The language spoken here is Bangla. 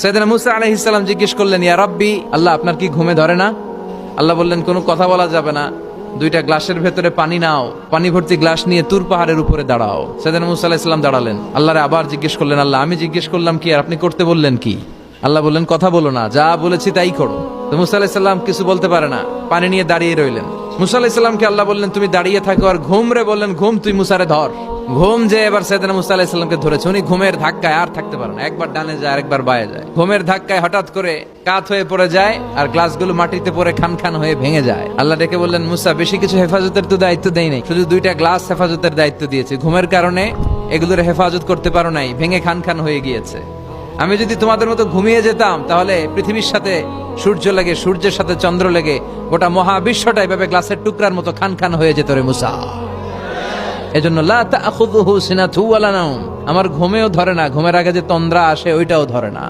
সাইয়েদনা মুসা আলাইহিস সালাম জিজ্ঞেস করলেন, ইয়া রাব্বি, আল্লাহ আপনার কি ঘুমে ধরে না? আল্লাহ বললেন, কোনো কথা বলা যাবে না, দুইটা গ্লাসের ভেতরে পানি নাও, পানি ভর্তি গ্লাস নিয়ে তুর পাহাড়ের উপরে দাঁড়াও। সাইয়েদনা মুসা আলাইহিস সালাম দাঁড়ালেন। আল্লাহরে আবার জিজ্ঞেস করলেন, আল্লাহ আমি জিজ্ঞেস করলাম কি আর আপনি করতে বললেন কি? আল্লাহ বললেন, কথা বলো না, যা বলেছি তাই করো। তো মুসা আলাইহিস সালাম কিছু বলতে পারে না, পানি নিয়ে দাঁড়িয়ে রইলেন। মুসা আলাইহিস সালামকে আল্লাহ বললেন, তুমি দাঁড়িয়ে থাকো আর ঘুম রে বললেন, ঘুম তুই মুসারে ধর। ঘুম যে এবার সাইয়েদনা মুসা আলাইহিস সালামকে ধরেছে। উনি ঘুমের ধাক্কায় আর থাকতে পারেন, একবার ডানে যায় আরেকবার বায়ে যায়। ঘুমের ধাক্কায় হঠাৎ করে কাত হয়ে পড়ে যায় আর গ্লাসগুলো মাটিতে পড়ে খান খান হয়ে ভেঙে যায়। আল্লাহ ডেকে বললেন, মুসা বেশি কিছু হেফাজতের তো দায়িত্ব দেই নাই, শুধু দুইটা গ্লাস হেফাজতের দায়িত্ব দিয়েছি। ঘুমের কারণে এগুলোর হেফাজত করতে পারো নাই, ভেঙে খান খান হয়ে গিয়েছে। আমি যদি তোমাদের মতো ঘুমিয়ে যেতাম তাহলে পৃথিবীর সাথে সূর্য লেগে, সূর্যের সাথে চন্দ্র লেগে গোটা মহাবিশ্বটা এভাবে গ্লাসের টুকরার মতো খান খান হয়ে যেত রে মুসা। এজন্য লা তাখুযুহু সিনাতু ওয়ালা নাওম, আমার ঘুমেও ধরে না, ঘুমের আগে যে তন্দ্রা আসে ওইটাও ধরে না।